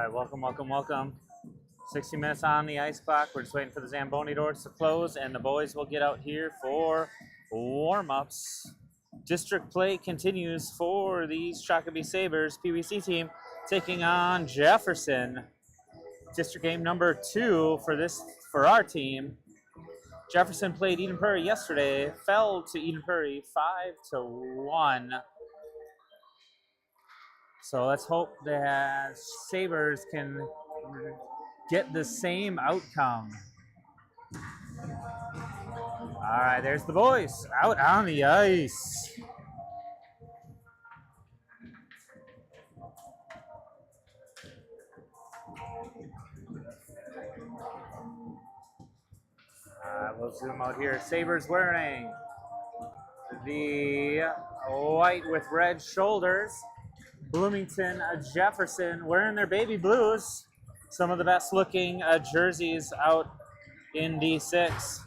right, welcome. 60 minutes on the ice clock. We're just waiting for the Zamboni doors to close, and the boys will get out here for warm-ups. District play continues for the Shakopee Sabres PWC team taking on Jefferson. District game number 2 for our team. Jefferson played Eden Prairie yesterday, fell to Eden Prairie 5-1. So let's hope that Sabres can get the same outcome. All right, there's the boys out on the ice. We'll zoom out here. Sabres wearing the white with red shoulders. Bloomington, Jefferson wearing their baby blues. Some of the best looking jerseys out in D6.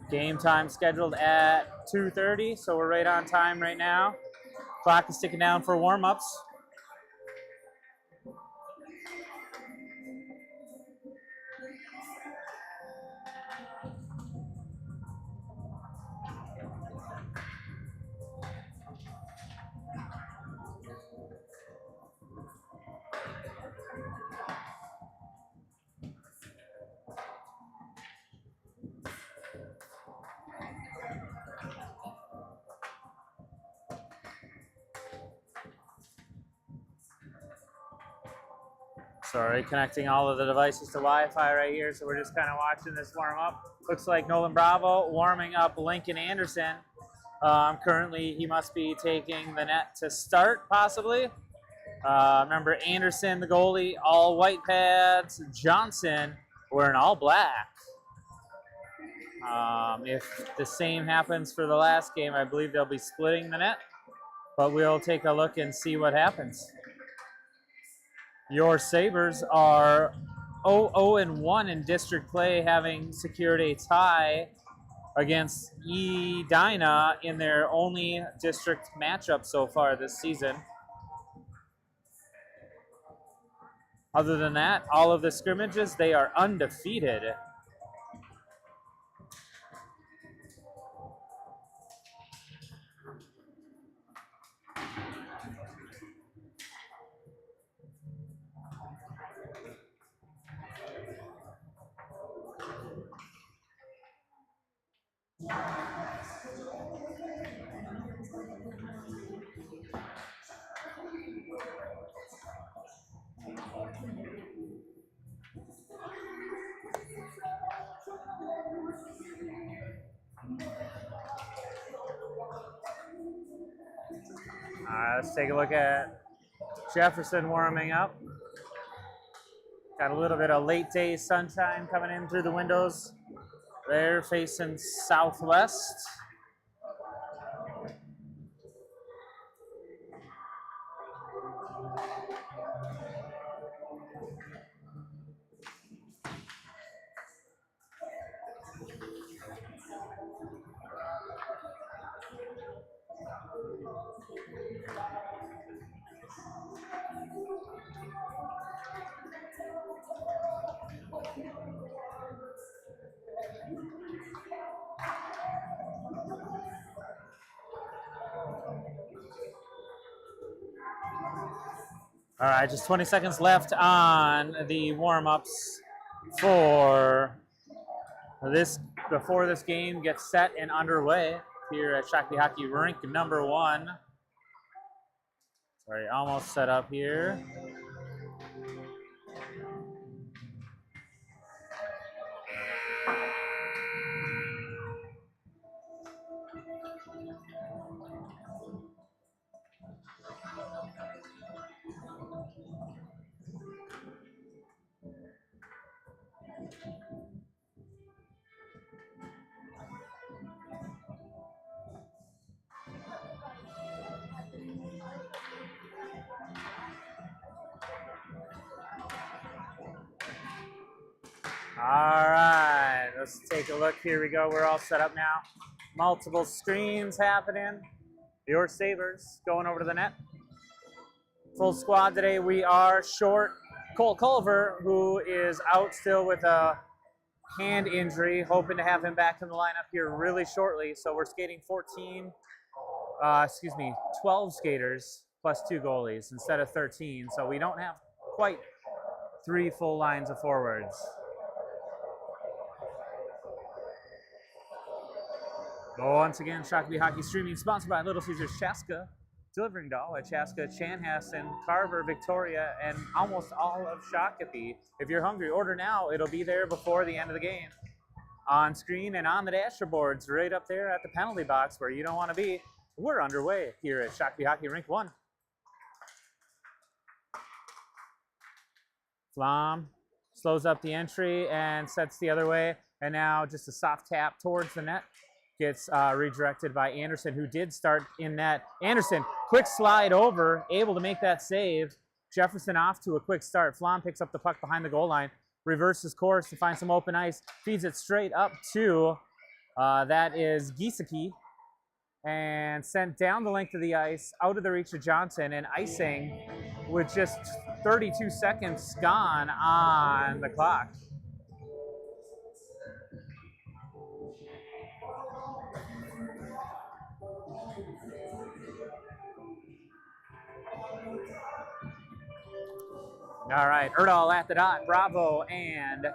Game time scheduled at 2:30, so we're right on time right now. Clock is ticking down for warm-ups. Sorry, connecting all of the devices to Wi-Fi right here, so we're just kind of watching this warm up. Looks like Nolan Bravo warming up Lincoln Anderson. Currently, he must be taking the net to start, possibly. Remember, Anderson, the goalie, all white pads. Johnson wearing all black. If the same happens for the last game, I believe they'll be splitting the net, but we'll take a look and see what happens. Your Sabres are 0-1 in district play, having secured a tie against Edina in their only district matchup so far this season. Other than that, all of the scrimmages, they are undefeated. Let's take a look at Jefferson warming up. Got a little bit of late day sunshine coming in through the windows. They're facing southwest. All right, just 20 seconds left on the warm-ups for this before this game gets set and underway here at Shakopee Hockey Rink number 1. Sorry, almost set up here. All right, Let's take a look. Here we go. We're all set up now. Multiple screens happening. Your Sabres going over to the net. Full squad today. We are short Cole Culver, who is out still with a hand injury. Hoping to have him back in the lineup here really shortly. So we're skating 12 skaters plus 2 goalies instead of 13. So we don't have quite 3 full lines of forwards. Once again, Shakopee Hockey streaming sponsored by Little Caesars Chaska, delivering to all at Chaska, Chanhassen, Carver, Victoria, and almost all of Shakopee. If you're hungry, order now. It'll be there before the end of the game. On screen and on the dashboards, right up there at the penalty box where you don't want to be. We're underway here at Shakopee Hockey Rink 1. Flom slows up the entry and sets the other way. And now just a soft tap towards the net. Gets redirected by Anderson, who did start in net. Anderson, quick slide over, able to make that save. Jefferson off to a quick start. Flom picks up the puck behind the goal line, reverses course to find some open ice, feeds it straight up to, that is Giesecke, and sent down the length of the ice, out of the reach of Johnson, and icing with just 32 seconds gone on the clock. All right, Erdahl at the dot, Bravo, and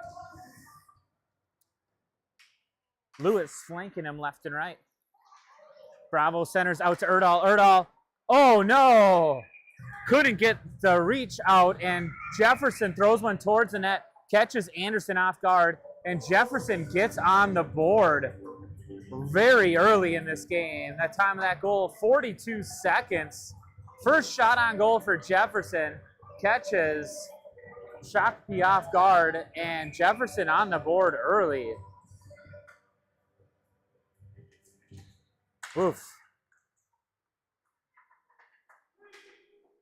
Lewis flanking him left and right. Bravo centers out to Erdahl. Erdahl, oh no! Couldn't get the reach out, and Jefferson throws one towards the net, catches Anderson off guard, and Jefferson gets on the board very early in this game. That time of that goal, 42 seconds. First shot on goal for Jefferson. Catches Shakopee off guard, and Jefferson on the board early. Oof.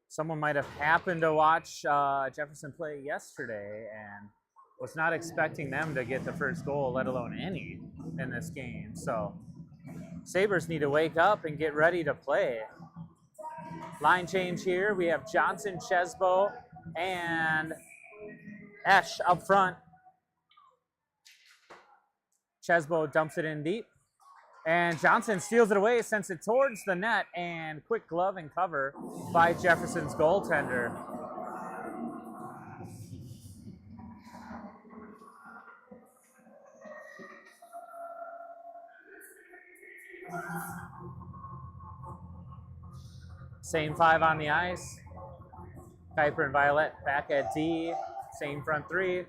Someone might have happened to watch Jefferson play yesterday and was not expecting them to get the first goal, let alone any, in this game. So Sabres need to wake up and get ready to play. Line change here. We have Johnson, Chesbo, and Esch up front. Chesbo dumps it in deep. And Johnson steals it away, sends it towards the net, and quick glove and cover by Jefferson's goaltender. Same 5 on the ice. Kuiper and Violet back at D. Same front 3.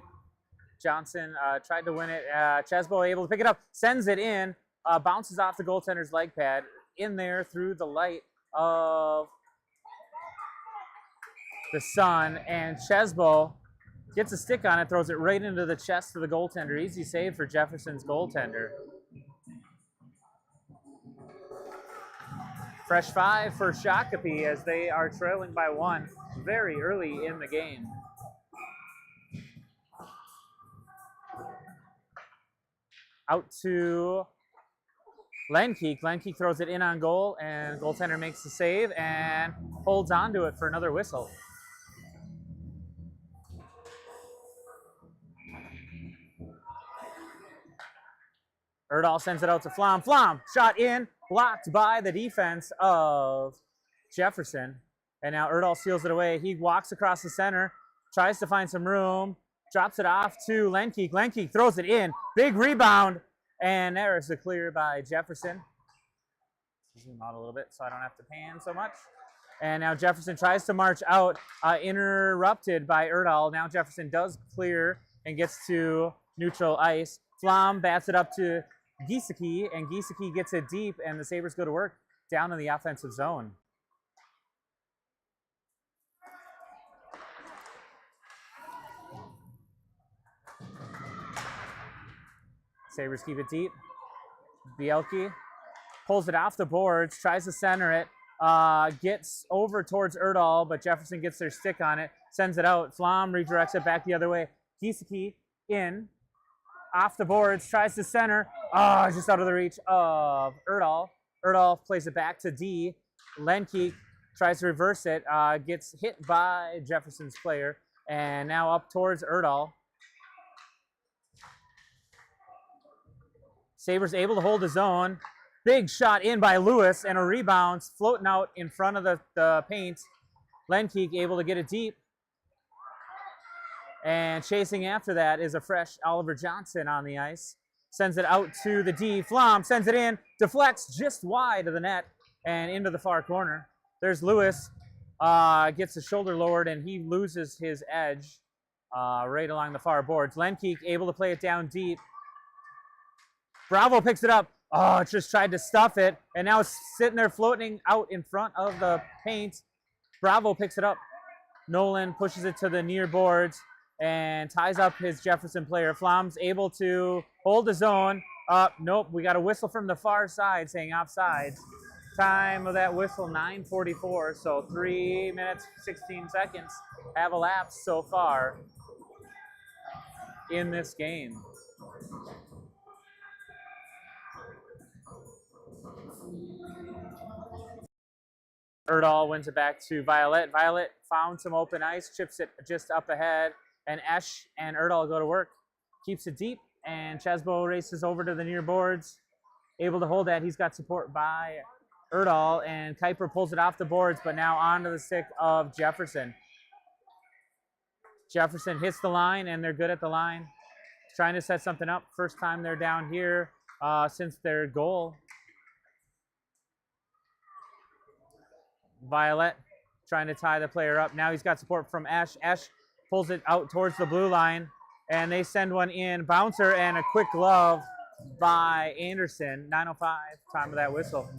Johnson tried to win it. Chesbo able to pick it up, sends it in, bounces off the goaltender's leg pad, in there through the light of the sun, and Chesbo gets a stick on it, throws it right into the chest of the goaltender. Easy save for Jefferson's goaltender. Fresh 5 for Shakopee as they are trailing by 1 very early in the game. Out to Lenkeek. Lenkeek throws it in on goal, and goaltender makes the save and holds on to it for another whistle. Erdahl sends it out to Flom. Flom, shot in, blocked by the defense of Jefferson. And now Erdahl seals it away. He walks across the center, tries to find some room, drops it off to Lenkeek. Lenkeek throws it in, big rebound, and there is the clear by Jefferson. Zoom out a little bit so I don't have to pan so much. And now Jefferson tries to march out, interrupted by Erdahl. Now Jefferson does clear and gets to neutral ice. Flom bats it up to Giesecke, and Giesecke gets it deep, and the Sabres go to work down in the offensive zone. Sabres keep it deep. Bielke pulls it off the boards, tries to center it, gets over towards Erdahl, but Jefferson gets their stick on it, sends it out. Flom redirects it back the other way. Giesecke in. off the boards, tries to center. Oh, just out of the reach of Erdahl. Erdahl plays it back to D. Lenke tries to reverse it, gets hit by Jefferson's player, and now up towards Erdahl. Sabres able to hold his own. Big shot in by Lewis, and a rebound floating out in front of the paint. Lenke able to get it deep. And chasing after that is a fresh Oliver Johnson on the ice. Sends it out to the D. Flom sends it in, deflects just wide of the net and into the far corner. There's Lewis, gets the shoulder lowered, and he loses his edge right along the far boards. Lenke able to play it down deep. Bravo picks it up. Oh, just tried to stuff it, and now it's sitting there floating out in front of the paint. Bravo picks it up. Nolan pushes it to the near boards and ties up his Jefferson player. Flom's able to hold his own. Nope, we got a whistle from the far side saying offside. Time of that whistle, 9:44, so 3 minutes, 16 seconds have elapsed so far in this game. Erdahl wins it back to Violet. Violet found some open ice, chips it just up ahead, and Esch and Erdahl go to work. Keeps it deep, and Chesbo races over to the near boards. Able to hold that. He's got support by Erdahl, and Kuiper pulls it off the boards, but now onto the stick of Jefferson. Jefferson hits the line, and they're good at the line. Trying to set something up. First time they're down here since their goal. Violet trying to tie the player up. Now he's got support from Esch. Esch pulls it out towards the blue line, and they send one in. Bouncer and a quick glove by Anderson. 9:05, time of that whistle.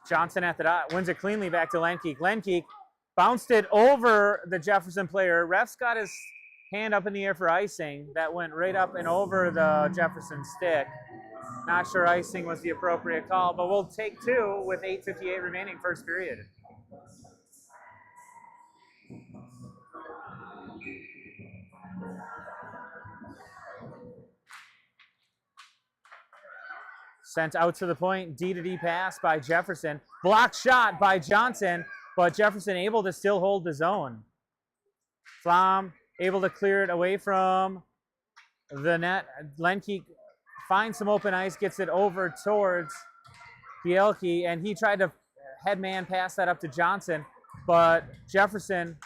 Johnson at the dot, wins it cleanly back to Lenke. Lenke bounced it over the Jefferson player. Ref's got his hand up in the air for icing. That went right up and over the Jefferson stick. Not sure icing was the appropriate call, but we'll take two with 8:58 remaining first period. Sent out to the point, D-to-D pass by Jefferson. Blocked shot by Johnson, but Jefferson able to still hold the zone. Flom able to clear it away from the net. Lenke finds some open ice, gets it over towards Bielke, and he tried to headman pass that up to Johnson, but Jefferson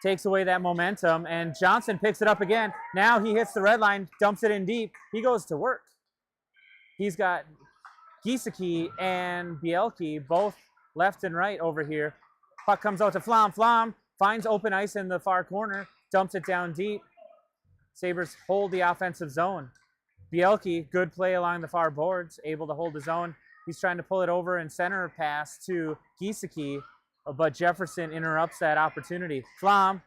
takes away that momentum, and Johnson picks it up again. Now he hits the red line, dumps it in deep. He goes to work. He's got Giesecke and Bielke both left and right over here. Puck comes out to Flom. Flom finds open ice in the far corner, dumps it down deep. Sabres hold the offensive zone. Bielke, good play along the far boards, able to hold his own. He's trying to pull it over and center pass to Giesecke, but Jefferson interrupts that opportunity. Flom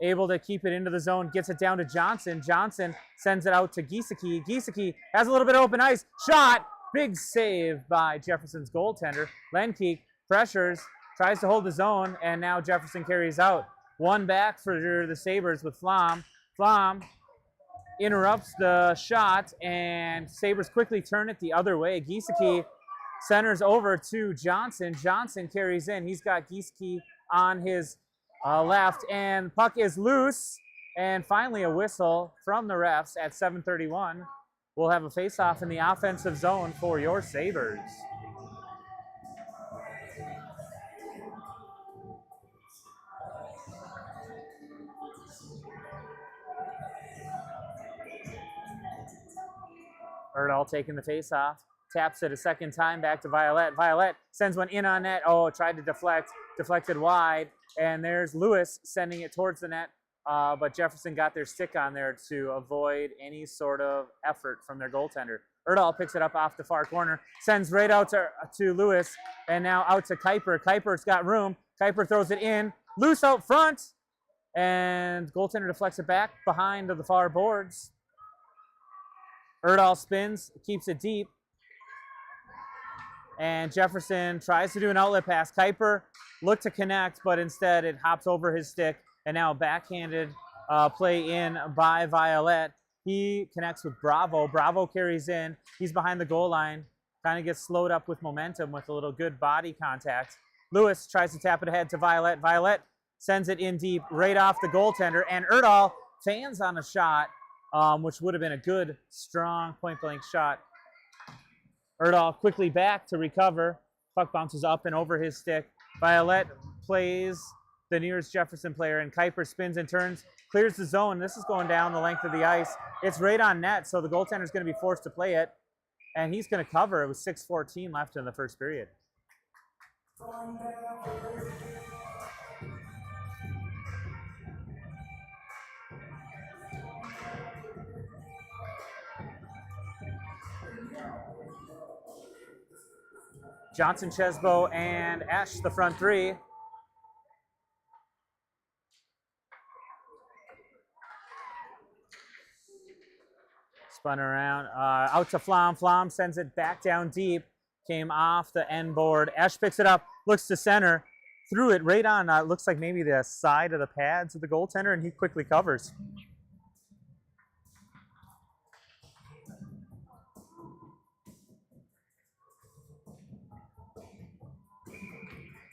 able to keep it into the zone, gets it down to Johnson. Johnson sends it out to Giesecke. Giesecke has a little bit of open ice. Shot! Big save by Jefferson's goaltender. Lenke pressures, tries to hold his own, and now Jefferson carries out. One back for the Sabres with Flom. Flom interrupts the shot, and Sabres quickly turn it the other way. Giesecke centers over to Johnson. Johnson carries in. He's got Giesecke on his left, and puck is loose, and finally a whistle from the refs at 7:31. We'll have a face-off in the offensive zone for your Sabres. Erdahl taking the face-off, taps it a second time back to Violet. Violet sends one in on net. Oh, tried to deflect, deflected wide. And there's Lewis sending it towards the net, but Jefferson got their stick on there to avoid any sort of effort from their goaltender. Erdahl picks it up off the far corner, sends right out to Lewis, and now out to Kuiper. Kuiper's got room. Kuiper throws it in, loose out front, and goaltender deflects it back behind the far boards. Erdahl spins, keeps it deep. And Jefferson tries to do an outlet pass. Kuiper looked to connect, but instead it hops over his stick. And now backhanded play in by Violet. He connects with Bravo. Bravo carries in. He's behind the goal line. Kind of gets slowed up with momentum with a little good body contact. Lewis tries to tap it ahead to Violet. Violet sends it in deep right off the goaltender. And Erdahl fans on a shot, which would have been a good, strong point-blank shot. Erdahl quickly back to recover. Puck bounces up and over his stick. Violet plays the nearest Jefferson player, and Kuiper spins and turns, clears the zone. This is going down the length of the ice. It's right on net, so the goaltender's going to be forced to play it, and he's going to cover. It was 6:14 left in the first period. Johnson, Chesbo, and Esch, the front three. Spun around, out to Flom. Flom sends it back down deep. Came off the end board. Esch picks it up, looks to center, threw it right on, looks like maybe the side of the pads of the goaltender, and he quickly covers.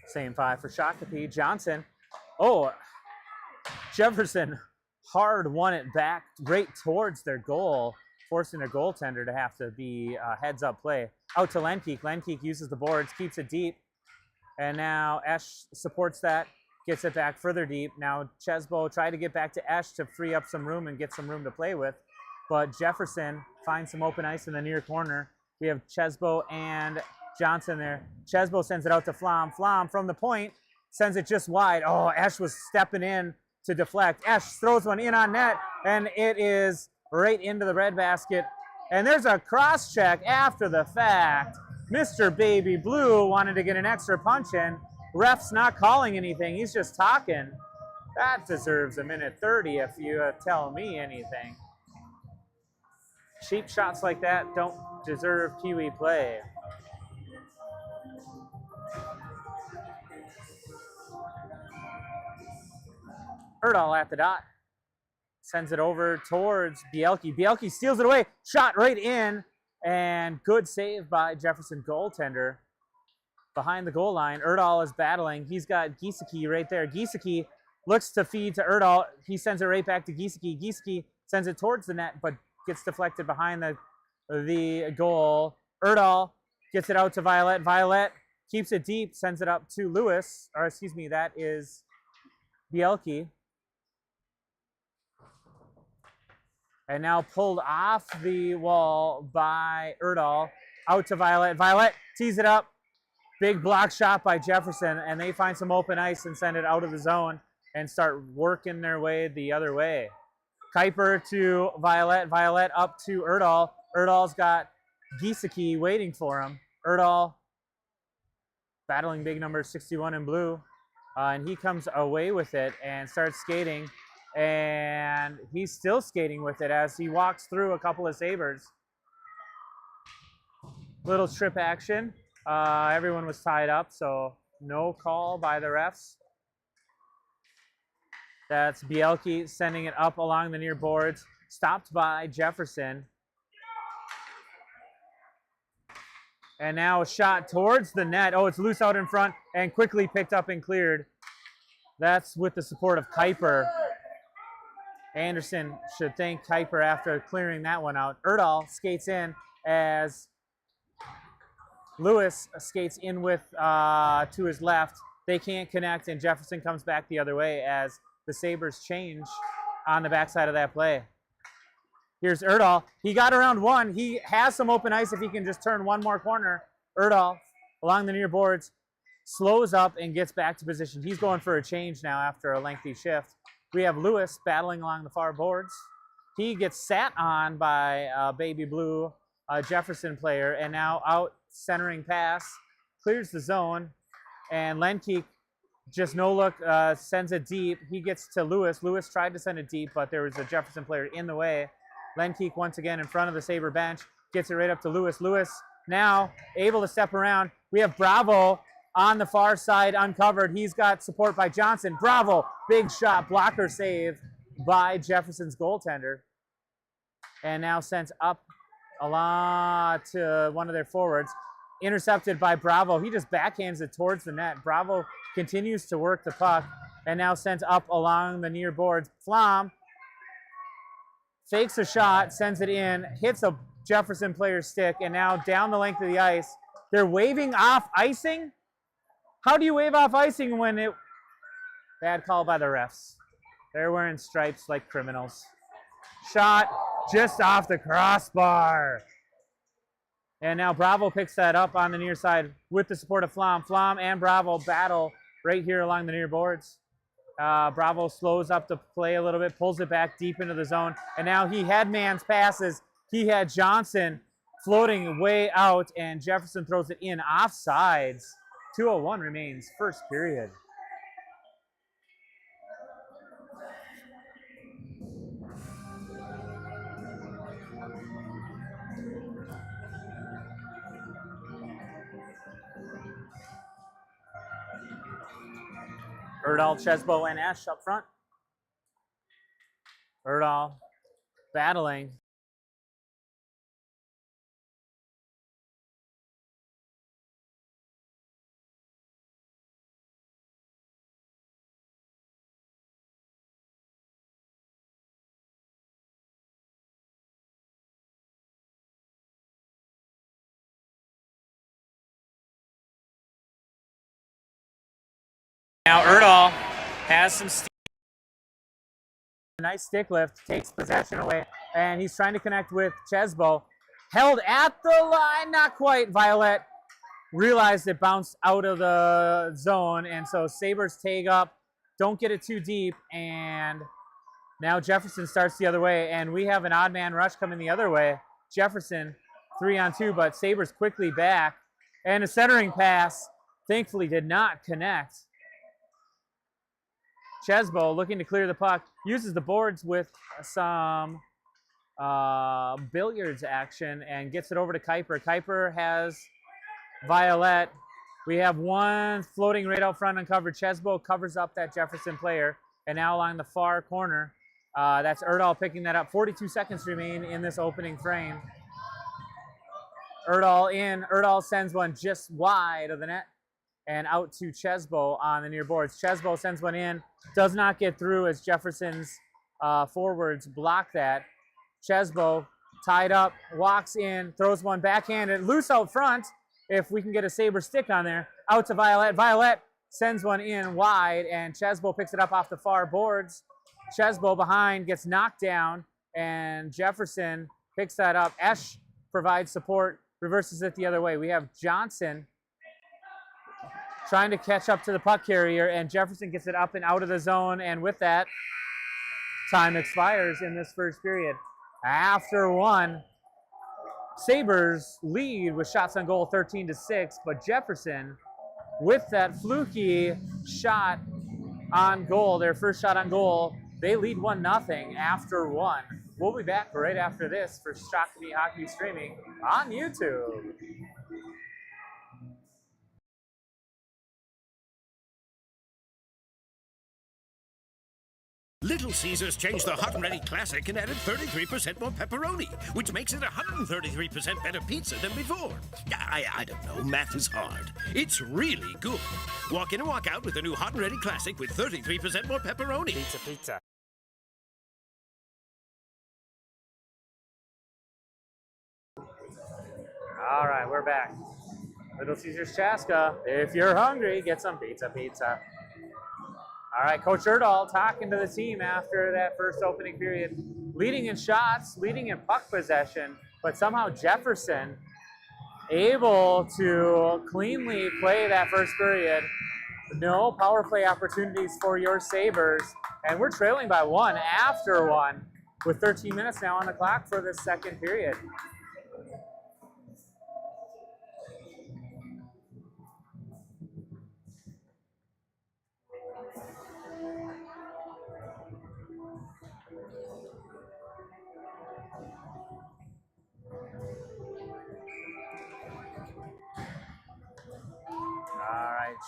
Same five for Shakopee. Johnson. Oh, Jefferson hard won it back right towards their goal, forcing their goaltender to have to be a heads-up play. Out to Lenkeek. Lenkeek uses the boards, keeps it deep. And now Esch supports that, gets it back further deep. Now Chesbo tried to get back to Esch to free up some room and get some room to play with. But Jefferson finds some open ice in the near corner. We have Chesbo and Johnson there. Chesbo sends it out to Flom. Flom from the point sends it just wide. Oh, Esch was stepping in to deflect. Esch throws one in on net, and it is right into the red basket. And there's a cross check after the fact. Mr. Baby Blue wanted to get an extra punch in. Ref's not calling anything. He's just talking. That deserves a minute 30 if you tell me anything. Cheap shots like that don't deserve Peewee play. Erdahl at the dot. Sends it over towards Bielke. Bielke steals it away. Shot right in. And good save by Jefferson goaltender. Behind the goal line, Erdahl is battling. He's got Giesecke right there. Giesecke looks to feed to Erdahl. He sends it right back to Giesecke. Giesecke sends it towards the net, but gets deflected behind the goal. Erdahl gets it out to Violet. Violet keeps it deep, sends it up to Lewis. Or excuse me, that is Bielke. And now pulled off the wall by Erdahl. Out to Violet. Violet tees it up. Big block shot by Jefferson, and they find some open ice and send it out of the zone and start working their way the other way. Kuiper to Violet. Violet up to Erdahl. Erdahl's got Giesecke waiting for him. Erdahl battling big number 61 in blue. And he comes away with it and starts skating. And he's still skating with it as he walks through a couple of Sabres. Little trip action. Everyone was tied up, so no call by the refs. That's Bielke sending it up along the near boards. Stopped by Jefferson. And now a shot towards the net. Oh, it's loose out in front and quickly picked up and cleared. That's with the support of Kuiper. Anderson should thank Kuiper after clearing that one out. Erdahl skates in as Lewis skates in with to his left. They can't connect, and Jefferson comes back the other way as the Sabres change on the backside of that play. Here's Erdahl. He got around one. He has some open ice if he can just turn one more corner. Erdahl, along the near boards, slows up and gets back to position. He's going for a change now after a lengthy shift. We have Lewis battling along the far boards. He gets sat on by Baby Blue, Jefferson player, and now out centering pass, clears the zone, and Lenkeek just no look, sends it deep. He gets to Lewis. Lewis tried to send it deep, but there was a Jefferson player in the way. Lenkeek once again in front of the Sabre bench. Gets it right up to Lewis. Lewis now able to step around. We have Bravo on the far side uncovered. He's got support by Johnson. Bravo, big shot, blocker save by Jefferson's goaltender. And now sent up a lot to one of their forwards. Intercepted by Bravo. He just backhands it towards the net. Bravo continues to work the puck and now sent up along the near boards. Flom fakes a shot, sends it in, hits a Jefferson player's stick, and now down the length of the ice. They're waving off icing? How do you wave off icing when it... Bad call by the refs. They're wearing stripes like criminals. Shot just off the crossbar. And now Bravo picks that up on the near side with the support of Flom. Flom and Bravo battle right here along the near boards. Bravo slows up the play a little bit, pulls it back deep into the zone. And now he had man's passes. He had Johnson floating way out, and Jefferson throws it in offsides. 2:01 remains, first period. Erdahl, Chesbo, and Esch up front. Erdahl battling. Now Erdahl has some steam. Nice stick lift, takes possession away, and he's trying to connect with Chesbo. Held at the line, not quite. Violet realized it bounced out of the zone, and so Sabres tag up, don't get it too deep, and now Jefferson starts the other way, and we have an odd man rush coming the other way. Jefferson 3-on-2, but Sabres quickly back, and a centering pass thankfully did not connect. Chesbo looking to clear the puck, uses the boards with some billiards action and gets it over to Kuiper. Kuiper has Violet. We have one floating right out front uncovered. Chesbo covers up that Jefferson player. And now along the far corner, that's Erdahl picking that up. 42 seconds remain in this opening frame. Erdahl in. Erdahl sends one just wide of the net and out to Chesbo on the near boards. Chesbo sends one in, does not get through as Jefferson's forwards block that. Chesbo tied up, walks in, throws one backhanded, loose out front. If we can get a Sabre stick on there, out to Violet. Violet sends one in wide, and Chesbo picks it up off the far boards. Chesbo behind gets knocked down, and Jefferson picks that up. Esch provides support, reverses it the other way. We have Johnson trying to catch up to the puck carrier, and Jefferson gets it up and out of the zone, and with that, time expires in this first period. After one, Sabres lead with shots on goal 13-6, but Jefferson, with that fluky shot on goal, their first shot on goal, they lead 1-0 after one. We'll be back right after this for Shakopee Hockey streaming on YouTube. Little Caesars changed the Hot and Ready Classic and added 33% more pepperoni, which makes it 133% better pizza than before. I don't know, math is hard. It's really good. Walk in and walk out with the new Hot and Ready Classic with 33% more pepperoni. Pizza, pizza. All right, we're back. Little Caesars Chaska. If you're hungry, get some pizza, pizza. All right, Coach Erdahl talking to the team after that first opening period. Leading in shots, leading in puck possession, but somehow Jefferson able to cleanly play that first period. No power play opportunities for your Sabres, and we're trailing by one after one with 13 minutes now on the clock for this second period.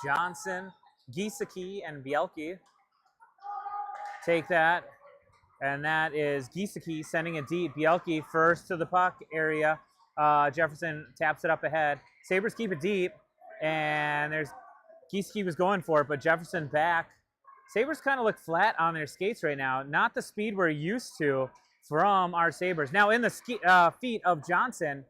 Johnson, Giesecke, and Bielke take that. And that is Giesecke sending it deep. Bielke first to the puck area. Jefferson taps it up ahead. Sabres keep it deep. And there's Giesecke was going for it, but Jefferson back. Sabres kind of look flat on their skates right now. Not the speed we're used to from our Sabres. Now in the feet of Johnson.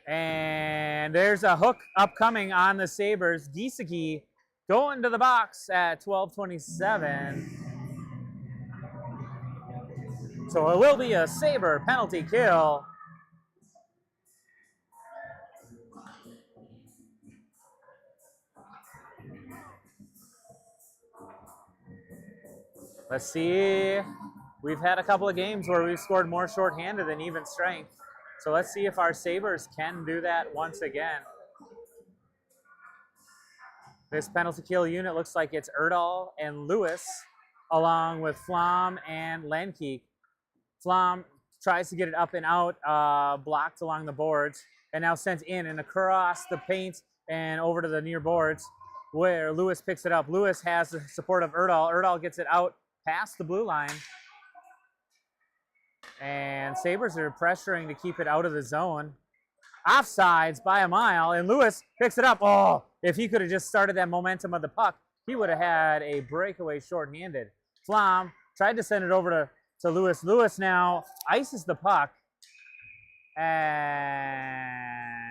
And there's a hook upcoming on the Sabres. Giesecke going to the box at 12:27. So it will be a Sabre penalty kill. Let's see. We've had a couple of games where we've scored more shorthanded than even strength. So let's see if our Sabres can do that once again. This penalty kill unit looks like it's Erdahl and Lewis, along with Flom and Lenke. Flom tries to get it up and out, blocked along the boards, and now sent in and across the paint and over to the near boards, where Lewis picks it up. Lewis has the support of Erdahl. Erdahl gets it out past the blue line. And Sabres are pressuring to keep it out of the zone. Offsides by a mile, and Lewis picks it up. Oh, if he could have just started that momentum of the puck, he would have had a breakaway shorthanded. Flom tried to send it over to Lewis. Lewis now ices the puck. And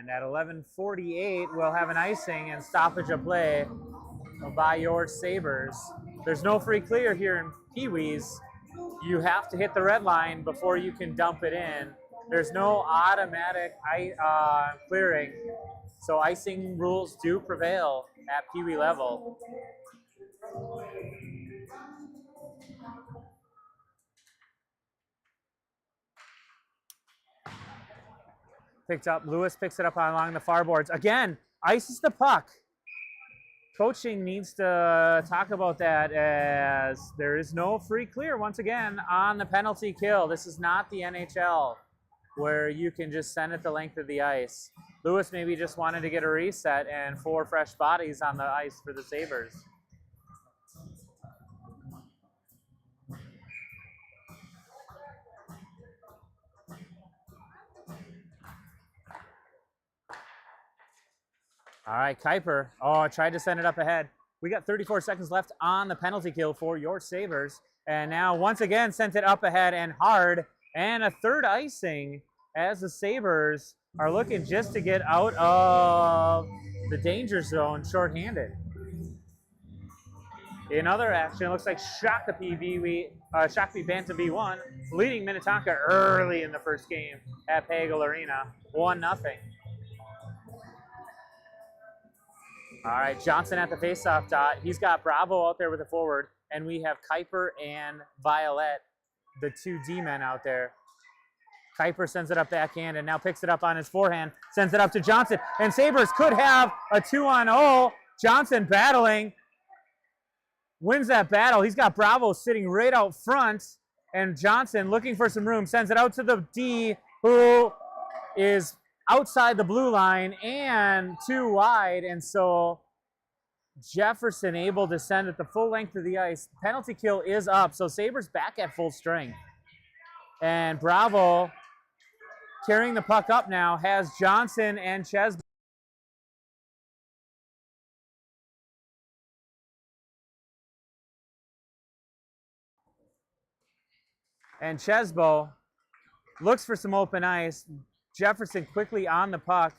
at 11:48, we'll have an icing and stoppage of play by your Sabres. There's no free clear here in Peewees. You have to hit the red line before you can dump it in. There's no automatic clearing. So icing rules do prevail at Peewee level. Picked up, Lewis picks it up along the far boards. Again, ices the puck. Coaching needs to talk about that, as there is no free clear once again on the penalty kill. This is not the NHL where you can just send it the length of the ice. Lewis maybe just wanted to get a reset and 4 fresh bodies on the ice for the Sabres. All right, Kuiper. Oh, tried to send it up ahead. We got 34 seconds left on the penalty kill for your Sabres. And now, once again, sent it up ahead and hard. And a third icing as the Sabres are looking just to get out of the danger zone shorthanded. In other action, it looks like Shakopee Bantam B1 leading Minnetonka early in the first game at Pagel Arena, 1-0. All right, Johnson at the faceoff dot. He's got Bravo out there with a forward, and we have Kuiper and Violet, the 2 D-men out there. Kuiper sends it up backhand and now picks it up on his forehand, sends it up to Johnson, and Sabres could have a 2-on-0. Johnson battling, wins that battle. He's got Bravo sitting right out front, and Johnson looking for some room, sends it out to the D, who is outside the blue line and too wide, and so Jefferson able to send it the full length of the ice. Penalty kill is up, so Sabres back at full strength. And Bravo carrying the puck up now has Johnson and Chesbo. And Chesbo looks for some open ice. Jefferson quickly on the puck.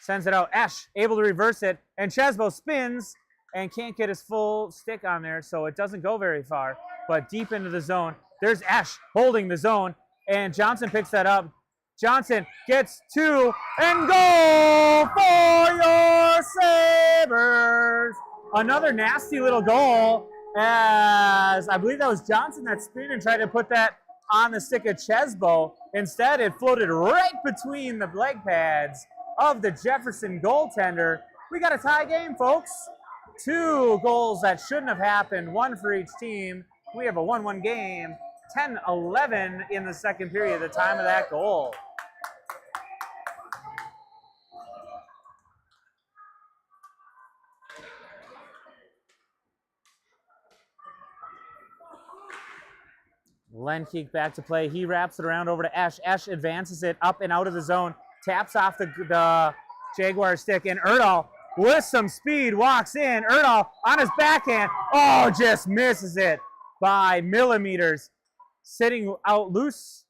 Sends it out. Esch able to reverse it. And Chesbo spins and can't get his full stick on there, so it doesn't go very far. But deep into the zone. There's Esch holding the zone. And Johnson picks that up. Johnson gets 2 and goal for your Sabres. Another nasty little goal, as I believe that was Johnson that spun and tried to put that on the stick of Chesbo. Instead, it floated right between the leg pads of the Jefferson goaltender. We got a tie game, folks. 2 goals that shouldn't have happened, 1 for each team. We have a 1-1 game. 10-11 in the second period, the time of that goal. Lenkeek back to play. He wraps it around over to Esh. Esh advances it up and out of the zone. Taps off the Jaguar stick. And Erdahl, with some speed, walks in. Erdahl on his backhand. Oh, just misses it by millimeters. Sitting out loose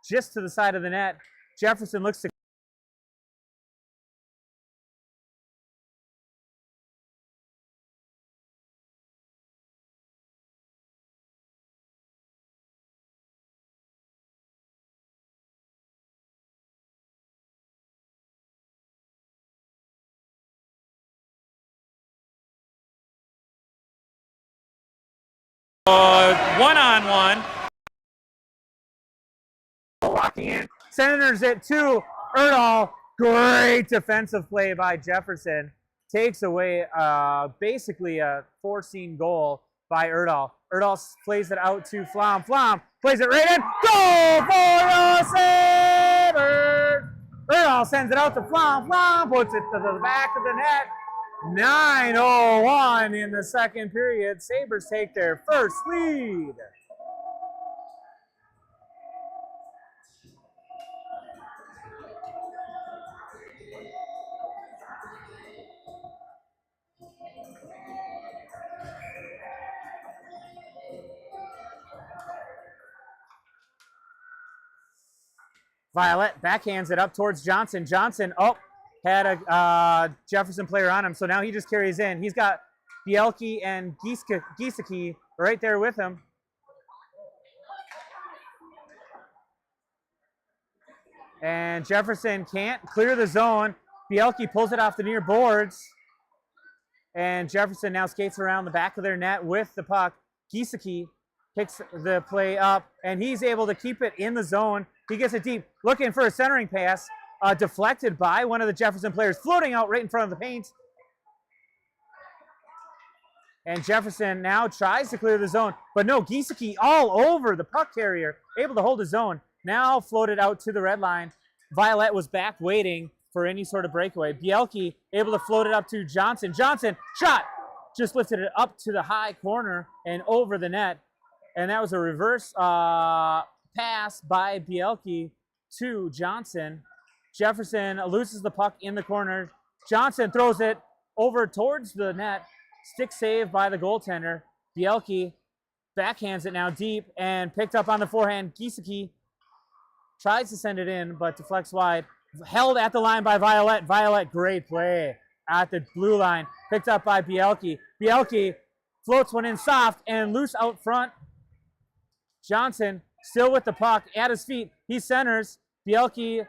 just to the side of the net. Jefferson looks to one-on-one. Walking in. Senators it to Erdahl. Great defensive play by Jefferson. Takes away basically a foreseen goal by Erdahl. Erdahl plays it out to Flom. Flom plays it right in. Goal for the Sabres! Erdahl sends it out to Flom. Flom puts it to the back of the net. 9:01 in the second period. Sabres take their first lead. Violet backhands it up towards Johnson. Johnson, had a Jefferson player on him, so now he just carries in. He's got Bielke and Giesecke right there with him. And Jefferson can't clear the zone. Bielke pulls it off the near boards. And Jefferson now skates around the back of their net with the puck. Giesecke picks the play up, and he's able to keep it in the zone. He gets it deep, looking for a centering pass. Deflected by one of the Jefferson players, floating out right in front of the paint. And Jefferson now tries to clear the zone, but no, Giesecke all over the puck carrier, able to hold his own. Now floated out to the red line. Violet was back waiting for any sort of breakaway. Bielke able to float it up to Johnson. Johnson, shot! Just lifted it up to the high corner and over the net. And that was a reverse pass by Bielke to Johnson. Jefferson loses the puck in the corner. Johnson throws it over towards the net. Stick save by the goaltender. Bielke backhands it now deep and picked up on the forehand. Giesecke tries to send it in, but deflects wide. Held at the line by Violet. Violet, great play at the blue line. Picked up by Bielke. Bielke floats one in soft and loose out front. Johnson still with the puck at his feet. He centers. Bielke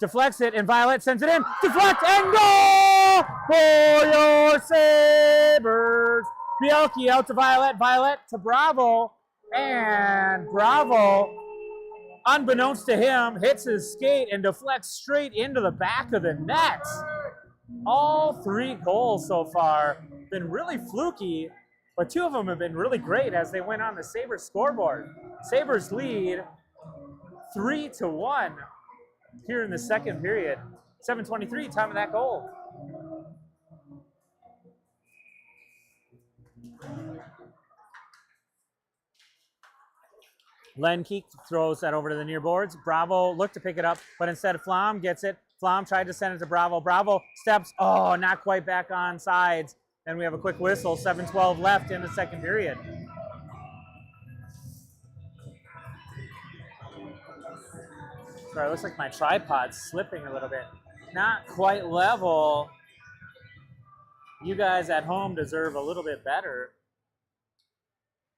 deflects it, and Violet sends it in. Deflect and goal for your Sabres. Bielke out to Violet. Violet to Bravo. And Bravo, unbeknownst to him, hits his skate and deflects straight into the back of the net. All three goals so far been really fluky, but two of them have been really great as they went on the Sabres scoreboard. Sabres lead 3-1 here in the second period. 7:23, time of that goal. Lenkeek throws that over to the near boards. Bravo looked to pick it up, but instead Flom gets it. Flom tried to send it to Bravo. Bravo steps, not quite back on sides. And we have a quick whistle, 7:12 left in the second period. Sorry, it looks like my tripod's slipping a little bit. Not quite level. You guys at home deserve a little bit better.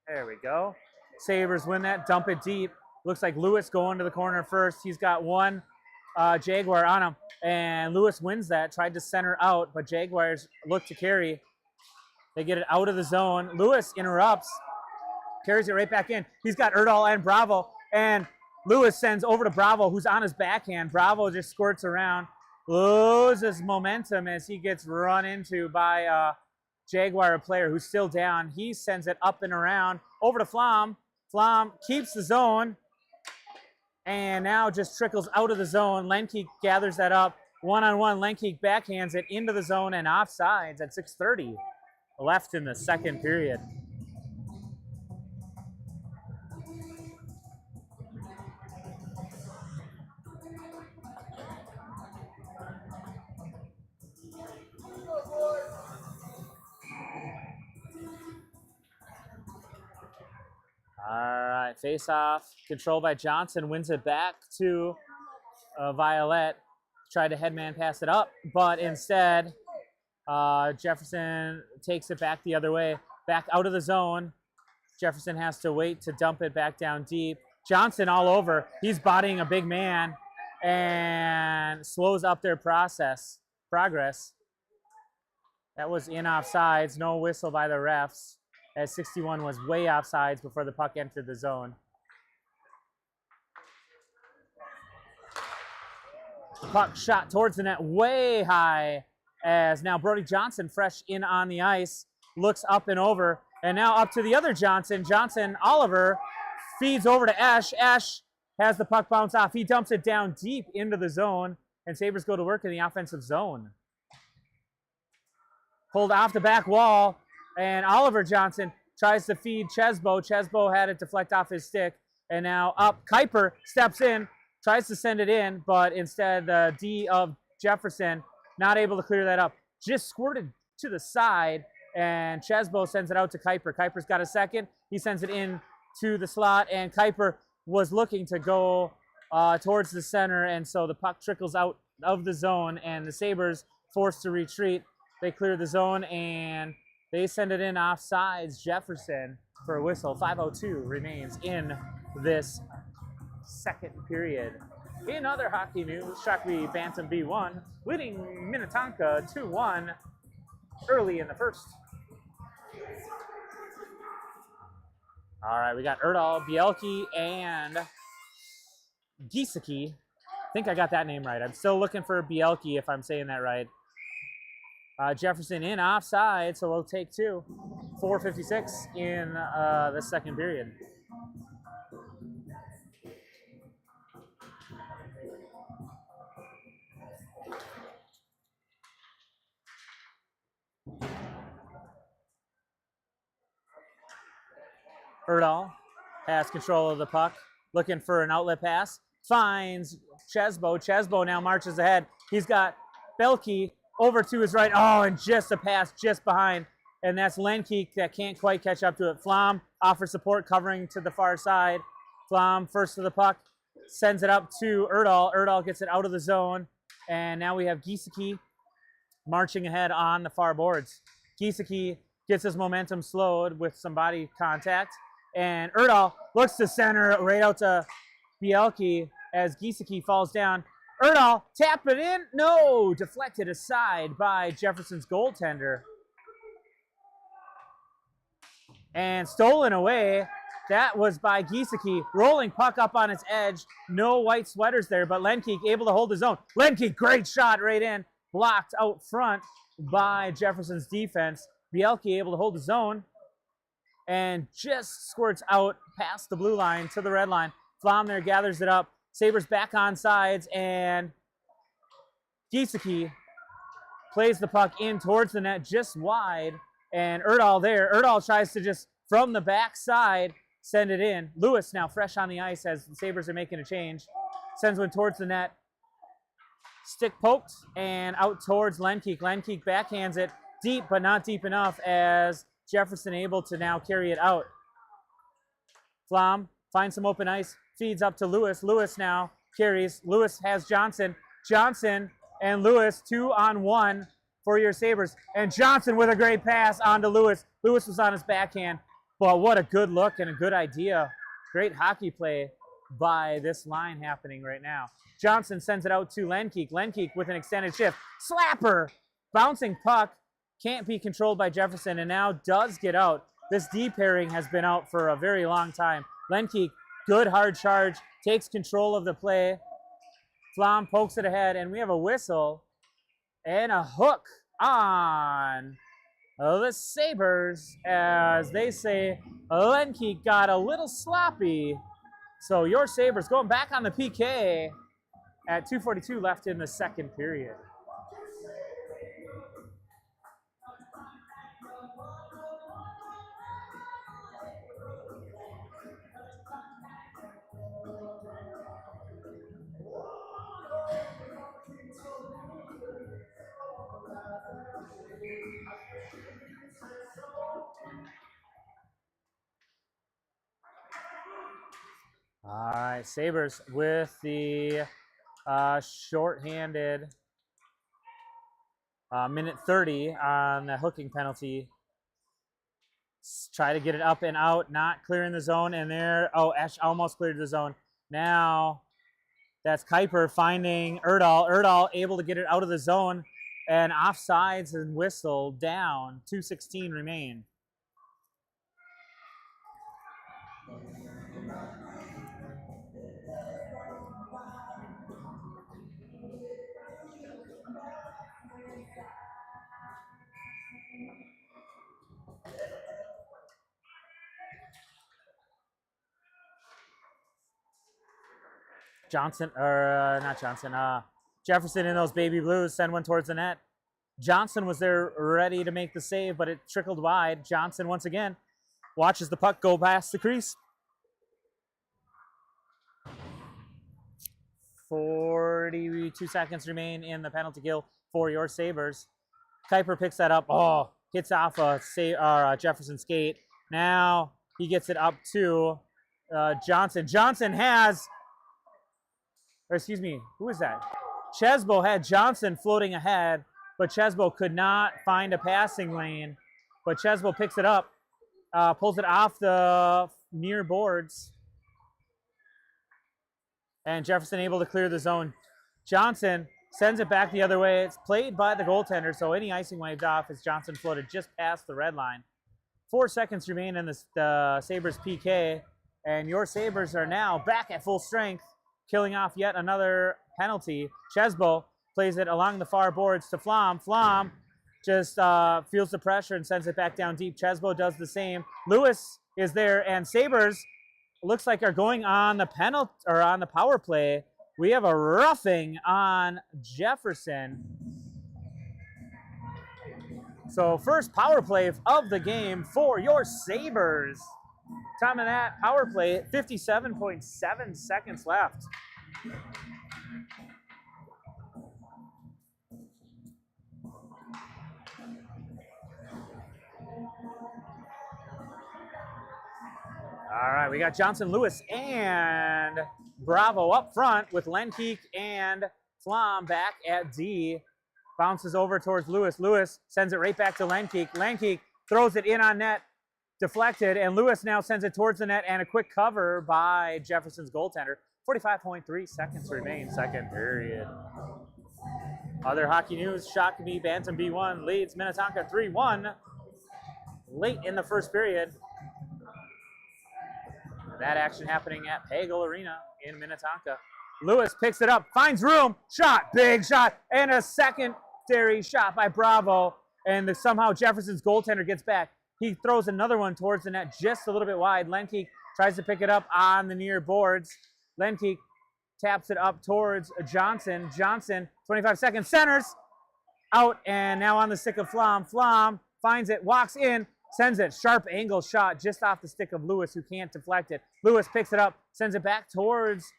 There we go. Sabres win that, dump it deep. Looks like Lewis going to the corner first. He's got one Jaguar on him, and Lewis wins that. Tried to center out, but Jaguars look to carry. They get it out of the zone. Lewis interrupts, carries it right back in. He's got Erdahl and Bravo, and Lewis sends over to Bravo, who's on his backhand. Bravo just squirts around, loses momentum as he gets run into by a Jaguar player who's still down. He sends it up and around, over to Flom. Flom keeps the zone, and now just trickles out of the zone. Lenkeek gathers that up. One-on-one, Lenkeek backhands it into the zone and offsides at 6:30 left in the second period. net. Face off, controlled by Johnson, wins it back to Violet. Tried to headman pass it up, but instead Jefferson takes it back the other way, back out of the zone. Jefferson has to wait to dump it back down deep. Johnson all over. He's bodying a big man and slows up their progress. That was in offsides. No whistle by the refs, as 61 was way offsides before the puck entered the zone. The puck shot towards the net way high, as now Brody Johnson, fresh in on the ice, looks up and over. And now up to the other Johnson. Oliver feeds over to Esch. Esch has the puck bounce off. He dumps it down deep into the zone, and Sabres go to work in the offensive zone. Pulled off the back wall, and Oliver Johnson tries to feed Chesbo. Chesbo had it deflect off his stick, and now up. Kuiper steps in, tries to send it in, but instead the D of Jefferson not able to clear that up. Just squirted to the side, and Chesbo sends it out to Kuiper. Kuiper's got a second. He sends it in to the slot, and Kuiper was looking to go towards the center, and so the puck trickles out of the zone, and the Sabres forced to retreat. They clear the zone, and they send it in offsides. Jefferson for a whistle. 5:02 remains in this second period. In other hockey news, Shakopee Bantam B1 leading Minnetonka 2-1 early in the first. All right, we got Erdahl, Bielke, and Giesecke. I think I got that name right. I'm still looking for Bielke if I'm saying that right. Jefferson in offside, so we'll take two. 4:56 in the second period. Erdahl has control of the puck, looking for an outlet pass. Finds Chesbo. Chesbo now marches ahead. He's got Bielke over to his right. Oh, and just a pass just behind. And that's Lenkeek that can't quite catch up to it. Flom offers support, covering to the far side. Flom first to the puck, sends it up to Erdahl. Erdahl gets it out of the zone. And now we have Giesecke marching ahead on the far boards. Giesecke gets his momentum slowed with some body contact. And Erdahl looks to center right out to Bielke as Giesecke falls down. Erdahl, tap it in. No, deflected aside by Jefferson's goaltender. And stolen away. That was by Giesecke. Rolling puck up on its edge. No white sweaters there, but Lenkeek able to hold his own. Lenkeek, great shot right in. Blocked out front by Jefferson's defense. Bielke able to hold his own. And just squirts out past the blue line to the red line. Flom there gathers it up. Sabres back on sides, and Giesecke plays the puck in towards the net just wide. And Erdahl there. Erdahl tries to just, from the backside, send it in. Lewis now fresh on the ice as the Sabres are making a change. Sends one towards the net. Stick poked, and out towards Lenkeek. Lenkeek backhands it deep, but not deep enough, as Jefferson able to now carry it out. Flom finds some open ice, feeds up to Lewis. Lewis now carries. Lewis has Johnson. Johnson and Lewis 2-on-1 for your Sabres. And Johnson with a great pass onto Lewis. Lewis was on his backhand, but what a good look and a good idea. Great hockey play by this line happening right now. Johnson sends it out to Lenkeek. Lenkeek with an extended shift. Slapper! Bouncing puck. Can't be controlled by Jefferson, and now does get out. This D pairing has been out for a very long time. Lenkeek, good hard charge, takes control of the play. Flom pokes it ahead, and we have a whistle and a hook on the Sabres, as they say Lenkeek got a little sloppy. So your Sabres going back on the PK at 2:42 left in the second period. right, Sabres with the shorthanded minute 30 on the hooking penalty. Try to get it up and out, not clearing the zone, and there, oh, Ash almost cleared the zone. Now, that's Kuiper finding Erdahl. Erdahl able to get it out of the zone, and offsides and whistle down. 2:16 remain. Johnson, or not Johnson, Jefferson in those baby blues, send one towards the net. Johnson was there ready to make the save, but it trickled wide. Johnson once again watches the puck go past the crease. 42 seconds remain in the penalty kill for your Sabres. Kuiper picks that up. Oh, hits off a Jefferson skate. Now he gets it up to Johnson. Johnson has, or excuse me, who is that? Chesbo had Johnson floating ahead, but Chesbo could not find a passing lane. But Chesbo picks it up, pulls it off the near boards. And Jefferson able to clear the zone. Johnson sends it back the other way. It's played by the goaltender, so any icing waved off as Johnson floated just past the red line. 4 seconds remain in the Sabres PK, and your Sabres are now back at full strength, killing off yet another penalty. Chesbo plays it along the far boards to Flom. Flom just feels the pressure and sends it back down deep. Chesbo does the same. Lewis is there, and Sabres looks like are going on the penalty or on the power play. We have a roughing on Jefferson. So first power play of the game for your Sabres. Time of that power play, 57.7 seconds left. All right, we got Johnson, Lewis, and Bravo up front with Lenkeek and Flom back at D. Bounces over towards Lewis. Lewis sends it right back to Lenkeek. Lenkeek throws it in on net, deflected, and Lewis now sends it towards the net, and a quick cover by Jefferson's goaltender. 45.3 seconds remain, second period. Other hockey news, Shakopee Bantam B1 leads Minnetonka 3-1 late in the first period. That action happening at Pagel Arena in Minnetonka. Lewis picks it up, finds room, shot, big shot, and a secondary shot by Bravo. And somehow Jefferson's goaltender gets back. He throws another one towards the net just a little bit wide. Lenkeek tries to pick it up on the near boards. Lenkeek taps it up towards Johnson. Johnson, 25 seconds, centers, out, and now on the stick of Flom. Flom finds it, walks in, sends it, sharp angle shot just off the stick of Lewis, who can't deflect it. Lewis picks it up, sends it back towards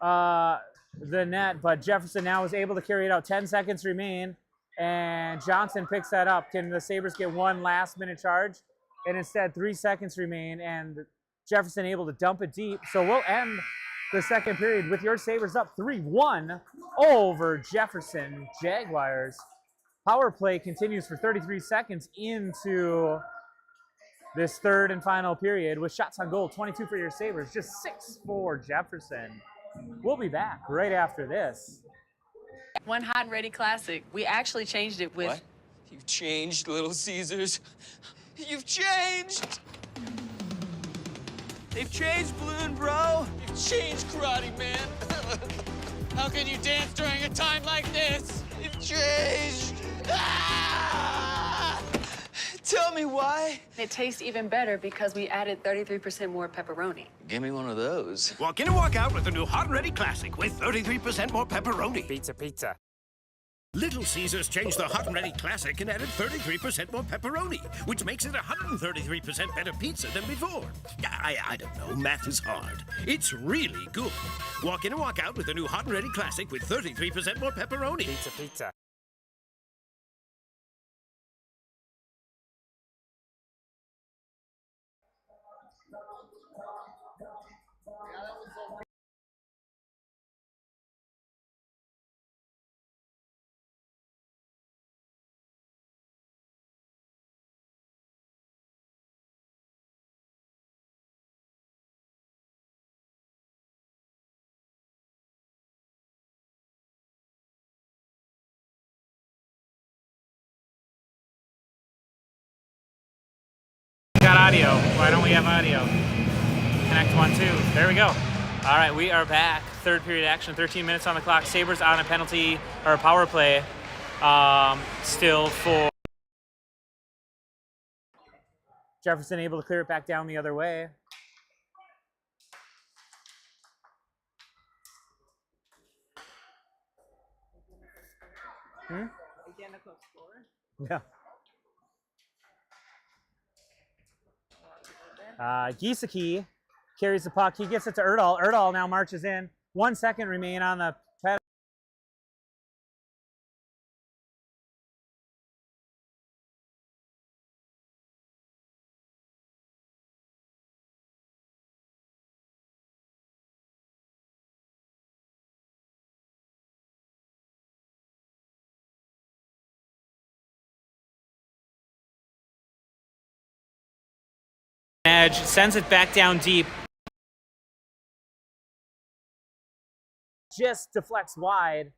the net, but Jefferson now is able to carry it out. 10 seconds remain, and Johnson picks that up. Can the Sabres get one last-minute charge? And instead, 3 seconds remain, and Jefferson able to dump it deep. So we'll end the second period with your Sabres up 3-1 over Jefferson Jaguars. Power play continues for 33 seconds into this third and final period with shots on goal, 22 for your Sabres, just 6 for Jefferson. We'll be back right after this. One hot and ready classic. We actually changed it with... What? You've changed, Little Caesars. You've changed! They've changed, Balloon Bro. You've changed, Karate Man. How can you dance during a time like this? You've changed. Ah! Tell me why. It tastes even better because we added 33% more pepperoni. Give me one of those. Walk in and walk out with the new Hot and Ready Classic with 33% more pepperoni. Pizza. Little Caesars changed the Hot and Ready Classic and added 33% more pepperoni, which makes it 133% better pizza than before. I don't know, math is hard. It's really good. Walk in and walk out with the new Hot and Ready Classic with 33% more pepperoni. Pizza. got audio. Why don't we have audio? Connect 1, 2. There we go. All right, we are back. Third period action, 13 minutes on the clock. Sabres on a penalty or a power play. Still for Jefferson, able to clear it back down the other way. Identical score. Yeah. Giesecke carries the puck. He gets it to Erdahl. Erdahl now marches in. 1 second remain on the pad. Edge sends it back down deep. Just deflects wide.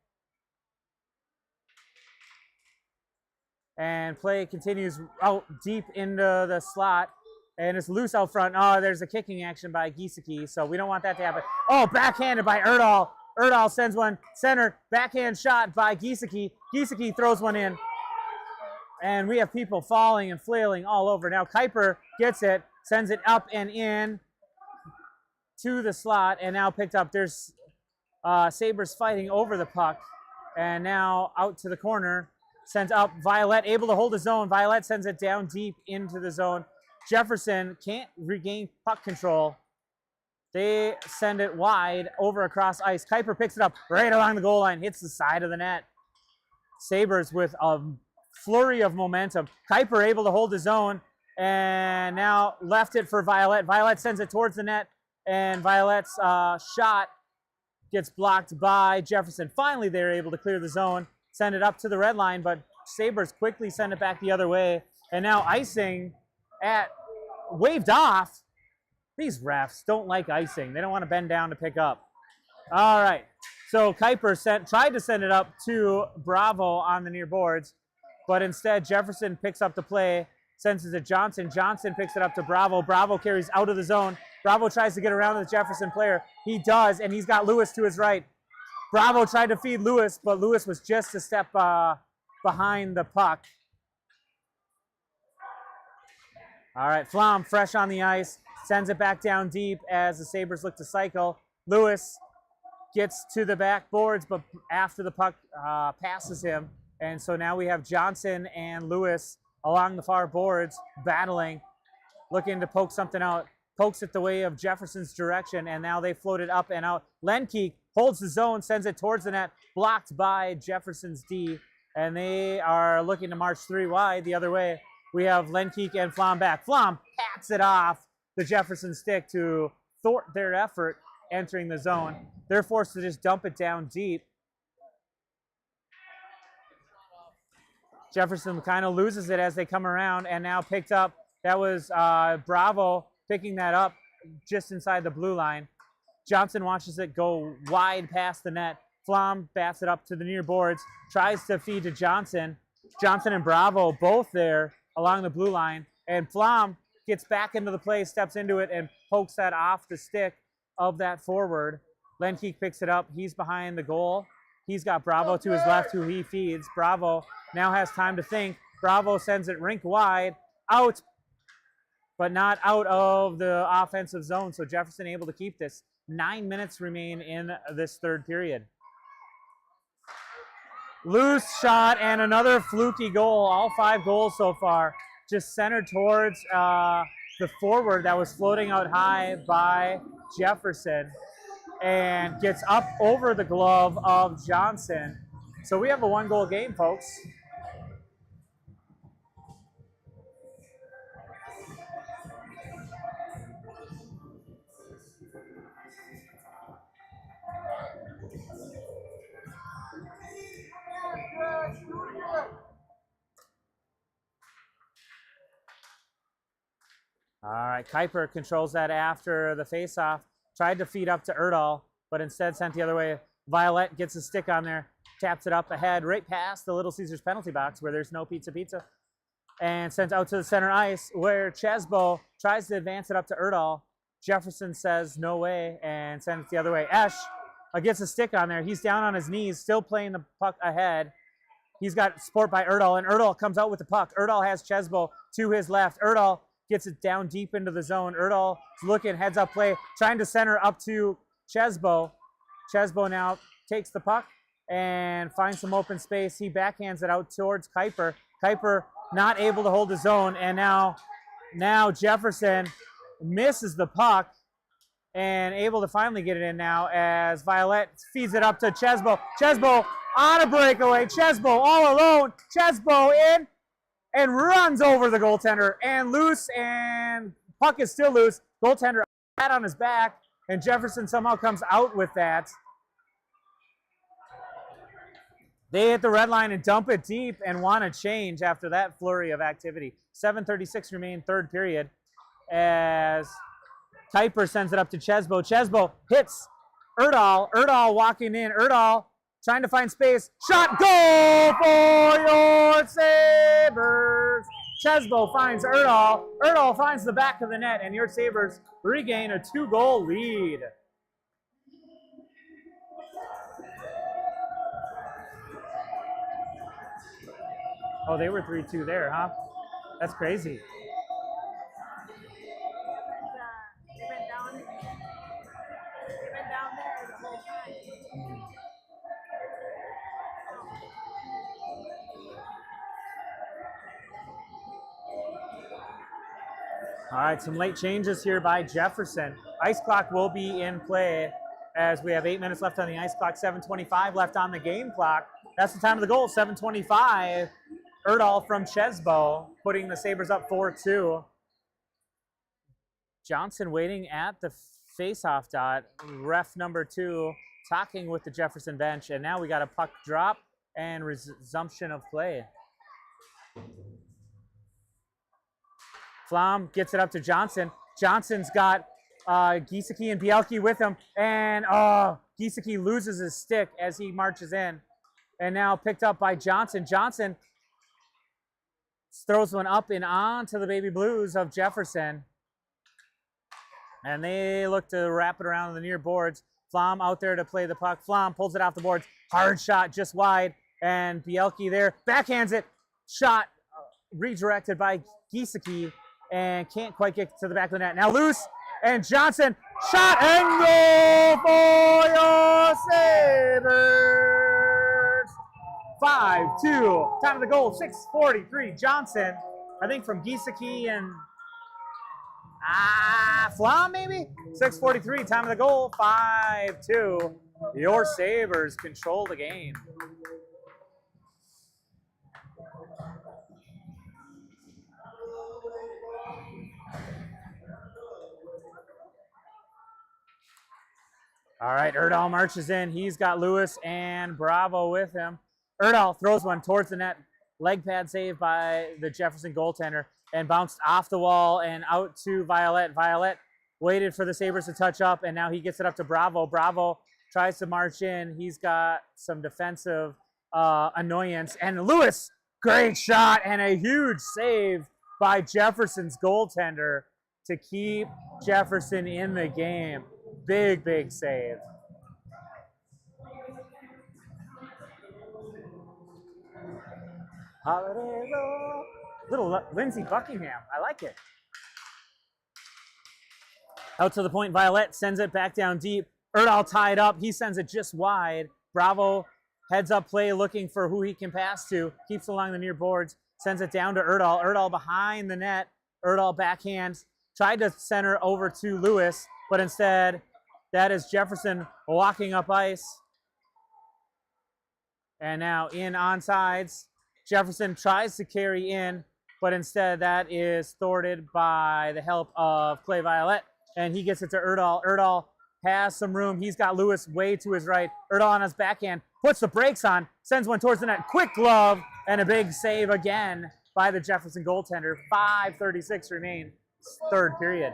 And play continues out deep into the slot. And it's loose out front. Oh, there's a kicking action by Giesecke, so we don't want that to happen. Oh, backhanded by Erdahl. Erdahl sends one center. Backhand shot by Giesecke. Giesecke throws one in. And we have people falling and flailing all over. Now Kuiper gets it. Sends it up and in to the slot, and now picked up. There's Sabres fighting over the puck, and now out to the corner. Sends up. Violet able to hold his own. Violet sends it down deep into the zone. Jefferson can't regain puck control. They send it wide over across ice. Kuiper picks it up right along the goal line, hits the side of the net. Sabres with a flurry of momentum. Kuiper able to hold his own. And now left it for Violet. Violet sends it towards the net, and Violet's shot gets blocked by Jefferson. Finally, they're able to clear the zone, send it up to the red line, but Sabres quickly send it back the other way. And now icing waved off. These refs don't like icing. They don't want to bend down to pick up. All right. So Kuiper tried to send it up to Bravo on the near boards, but instead Jefferson picks up the play. Sends it to Johnson. Johnson picks it up to Bravo. Bravo carries out of the zone. Bravo tries to get around the Jefferson player. He does, and he's got Lewis to his right. Bravo tried to feed Lewis, but Lewis was just a step behind the puck. All right, Flom fresh on the ice. Sends it back down deep as the Sabres look to cycle. Lewis gets to the backboards, but after the puck passes him. And so now we have Johnson and Lewis along the far boards, battling, looking to poke something out. Pokes it the way of Jefferson's direction, and now they float it up and out. Lenkeek holds the zone, sends it towards the net, blocked by Jefferson's D, and they are looking to march 3 wide the other way. We have Lenkeek and Flom back. Flom pats it off the Jefferson stick to thwart their effort entering the zone. They're forced to just dump it down deep. Jefferson kind of loses it as they come around, and now picked up. That was Bravo picking that up just inside the blue line. Johnson watches it go wide past the net. Flom bats it up to the near boards, tries to feed to Johnson. Johnson and Bravo both there along the blue line, and Flom gets back into the play, steps into it, and pokes that off the stick of that forward. Lenkeek picks it up. He's behind the goal. He's got Bravo to his left, who he feeds. Bravo now has time to think. Bravo sends it rink wide, out, but not out of the offensive zone. So Jefferson able to keep this. 9 minutes remain in this third period. Loose shot and another fluky goal. All 5 goals so far just centered towards the forward that was floating out high by Jefferson and gets up over the glove of Johnson. So we have a 1-goal game, folks. All right, Kuiper controls that after the faceoff. Tried to feed up to Erdahl, but instead sent the other way. Violet gets a stick on there, taps it up ahead, right past the Little Caesars penalty box where there's no pizza. and sent out to the center ice where Chesbo tries to advance it up to Erdahl. Jefferson says no way and sends it the other way. Esch gets a stick on there. He's down on his knees, still playing the puck ahead. He's got support by Erdahl, and Erdahl comes out with the puck. Erdahl has Chesbo to his left. Erdahl gets it down deep into the zone. Erdahl is looking, heads up play, trying to center up to Chesbo. Chesbo now takes the puck and finds some open space. He backhands it out towards Kuiper. Kuiper not able to hold his own, and now Jefferson misses the puck and able to finally get it in now as Violet feeds it up to Chesbo. Chesbo on a breakaway. Chesbo all alone. Chesbo in and runs over the goaltender and loose, and puck is still loose. Goaltender flat on his back, and Jefferson somehow comes out with that. They hit the red line and dump it deep and want to change after that flurry of activity. 7:36 remain, third period, as Kuiper sends it up to Chesbo. Chesbo hits Erdahl. Erdahl walking in. Erdahl trying to find space. Shot, goal for your Sabres. Chesbo finds Erdahl. Erdahl finds the back of the net, and your Sabres regain a 2-goal lead. Oh, they were 3-2 there, huh? That's crazy. They've been down there the whole time. All right, some late changes here by Jefferson. Ice clock will be in play as we have 8 minutes left on the ice clock, 7:25 left on the game clock. That's the time of the goal, 7:25. Erdahl from Chesbo, putting the Sabres up 4-2. Johnson waiting at the face-off dot. Ref number 2 talking with the Jefferson bench, and now we got a puck drop and resumption of play. Flom gets it up to Johnson. Johnson's got Giesecke and Bielke with him, and Giesecke loses his stick as he marches in, and now picked up by Johnson. Johnson throws one up and onto the Baby Blues of Jefferson, and they look to wrap it around the near boards. Flom out there to play the puck. Flom pulls it off the boards. Hard shot just wide, and Bielke there backhands it. Shot redirected by Giesecke and can't quite get to the back of the net. Now loose, and Johnson shot and goal for your Sabres. 5-2. Time of the goal, 6:43. Johnson, I think from Giesecke and Flom maybe? 6:43. Time of the goal, 5-2. Your Sabres control the game. All right, Erdahl marches in. He's got Lewis and Bravo with him. Erdahl throws one towards the net. Leg pad save by the Jefferson goaltender and bounced off the wall and out to Violet. Violet waited for the Sabres to touch up, and now he gets it up to Bravo. Bravo tries to march in. He's got some defensive annoyance. And Lewis, great shot and a huge save by Jefferson's goaltender to keep Jefferson in the game. Big, big save. Holiday roll. Little Lindsey Buckingham. I like it. Out to the point, Violet sends it back down deep. Erdahl tied up. He sends it just wide. Bravo heads up play looking for who he can pass to. Keeps along the near boards. Sends it down to Erdahl. Erdahl behind the net. Erdahl backhands. Tried to center over to Lewis, but instead that is Jefferson walking up ice. And now in onsides. Jefferson tries to carry in, but instead that is thwarted by the help of Clay Violet, and he gets it to Erdahl. Erdahl has some room. He's got Lewis way to his right. Erdahl on his backhand, puts the brakes on, sends one towards the net. Quick glove, and a big save again by the Jefferson goaltender. 5:36 remain, third period.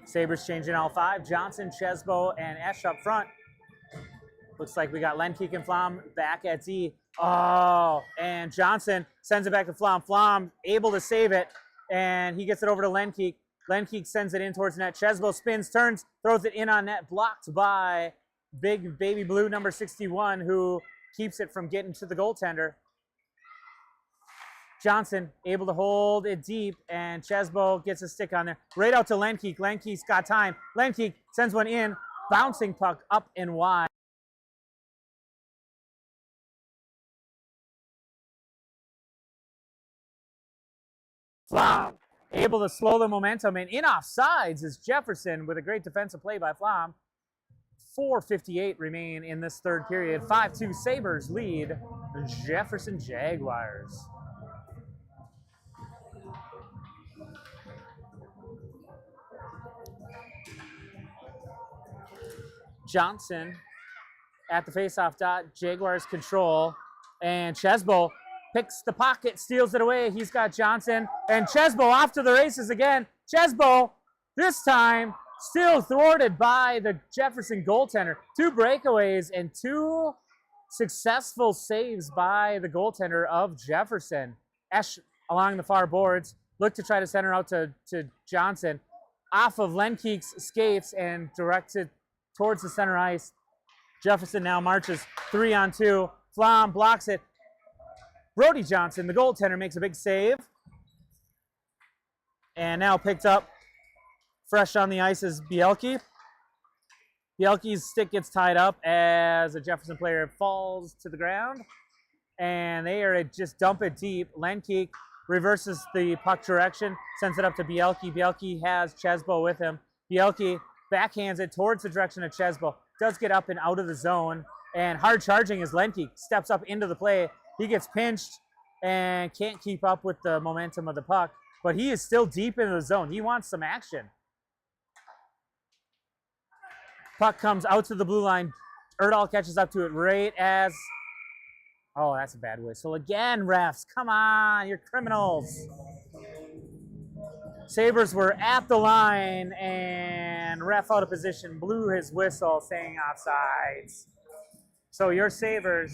Sabres changing all 5. Johnson, Chesbo, and Esch up front. Looks like we got Lenkeek and Flom back at Z. Oh, and Johnson sends it back to Flom. Flom able to save it, and he gets it over to Lenkeek. Lenkeek sends it in towards net. Chesbo spins, turns, throws it in on net, blocked by big baby blue number 61, who keeps it from getting to the goaltender. Johnson able to hold it deep, and Chesbo gets a stick on there. Right out to Lenkeek. Lenkeek's got time. Lenkeek sends one in, bouncing puck up and wide. Flom able to slow the momentum, and in offsides is Jefferson with a great defensive play by Flom. 4:58 remain in this third period. 5-2 Sabres lead the Jefferson Jaguars. Johnson at the faceoff dot. Jaguars control, and Chesbo picks the pocket, steals it away. He's got Johnson, and Chesbo off to the races again. Chesbo, this time, still thwarted by the Jefferson goaltender. 2 breakaways and 2 successful saves by the goaltender of Jefferson. Esch along the far boards, look to try to center out to Johnson. Off of Lenkeek's skates and directed towards the center ice. Jefferson now marches 3-on-2. Flom blocks it. Brody Johnson, the goaltender, makes a big save. And now picked up fresh on the ice is Bielke. Bielke's stick gets tied up as a Jefferson player falls to the ground. And they are just dump it deep. Lenkeek reverses the puck direction, sends it up to Bielke. Bielke has Chesbo with him. Bielke backhands it towards the direction of Chesbo. Does get up and out of the zone. And hard charging as Lenkeek steps up into the play. He gets pinched and can't keep up with the momentum of the puck. But he is still deep into the zone. He wants some action. Puck comes out to the blue line. Erdahl catches up to it right as... Oh, that's a bad whistle. Again, refs. Come on, you're criminals. Sabres were at the line, and ref out of position blew his whistle saying offsides. So your Sabres,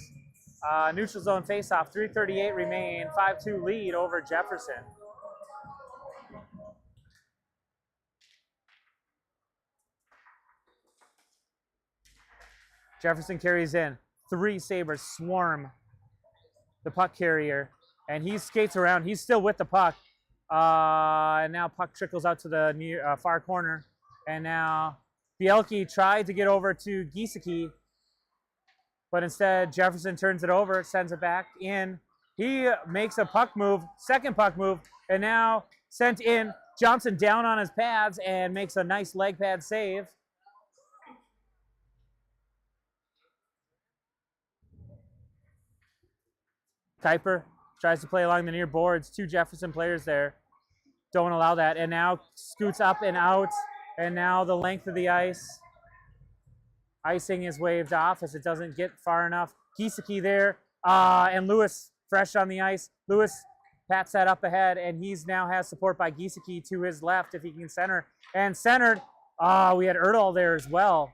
neutral zone faceoff, 3:38 remain, 5-2 lead over Jefferson. Jefferson carries in. 3 Sabres swarm the puck carrier, and he skates around. He's still with the puck. And now puck trickles out to the near far corner. And now Bielke tried to get over to Giesecke, but instead Jefferson turns it over, sends it back in. He makes a puck move, second puck move, and now sent in. Johnson down on his pads and makes a nice leg pad save. Kuiper tries to play along the near boards. 2 Jefferson players there. Don't allow that. And now scoots up and out. And now the length of the ice. Icing is waved off as it doesn't get far enough. Giesecke there. And Lewis fresh on the ice. Lewis pats that up ahead. And he's now has support by Giesecke to his left if he can center. And centered. We had Erdahl there as well.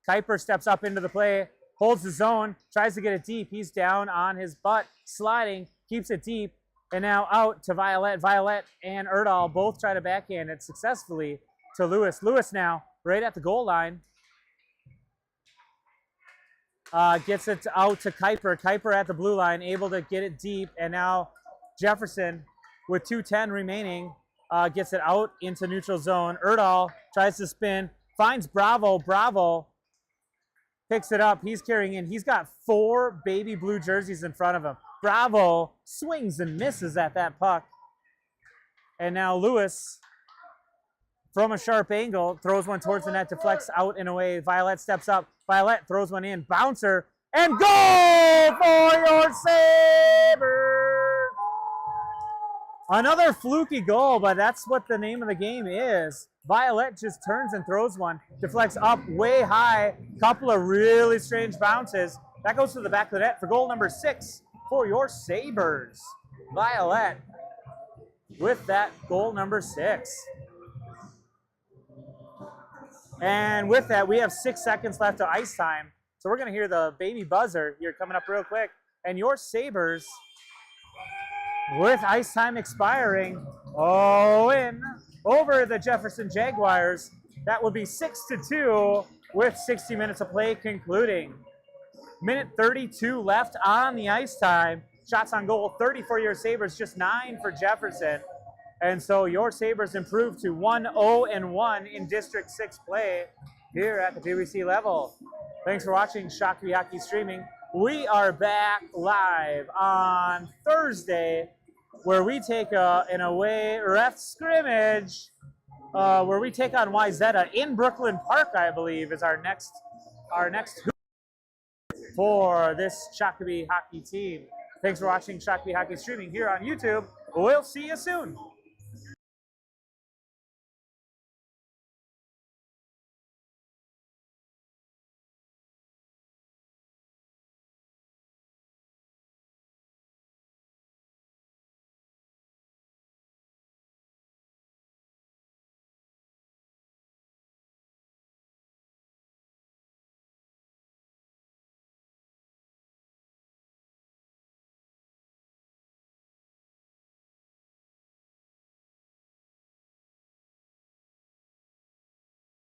Kuiper steps up into the play. Holds the zone, tries to get it deep. He's down on his butt, sliding, keeps it deep, and now out to Violet. Violet and Erdahl both try to backhand it successfully to Lewis. Lewis now right at the goal line. Gets it out to Kuiper. Kuiper at the blue line, able to get it deep, and now Jefferson with 2:10 remaining gets it out into neutral zone. Erdahl tries to spin, finds Bravo. Bravo picks it up. He's carrying in. He's got 4 baby blue jerseys in front of him. Bravo swings and misses at that puck. And now Lewis, from a sharp angle, throws one towards the net, deflects out and away. Violet steps up. Violet throws one in. Bouncer. And goal for your Sabres! Another fluky goal, but that's what the name of the game is. Violet just turns and throws one, deflects up way high, couple of really strange bounces. That goes to the back of the net for goal number 6 for your Sabres. Violet with that goal number 6. And with that, we have 6 seconds left of ice time. So we're going to hear the baby buzzer here coming up real quick. And your Sabres, with ice time expiring, in over the Jefferson Jaguars. That would be 6-2 with 60 minutes of play concluding. Minute 32 left on the ice time. Shots on goal, 30 for your Sabres, just 9 for Jefferson. And so your Sabres improved to 1-0-1 in District 6 play here at the PWC level. Thanks for watching Shakopee Hockey Streaming. We are back live on Thursday, where we take an away ref scrimmage, where we take on Wyzetta in Brooklyn Park, I believe, is our next for this Shakopee hockey team. Thanks for watching Shakopee Hockey Streaming here on YouTube. We'll see you soon.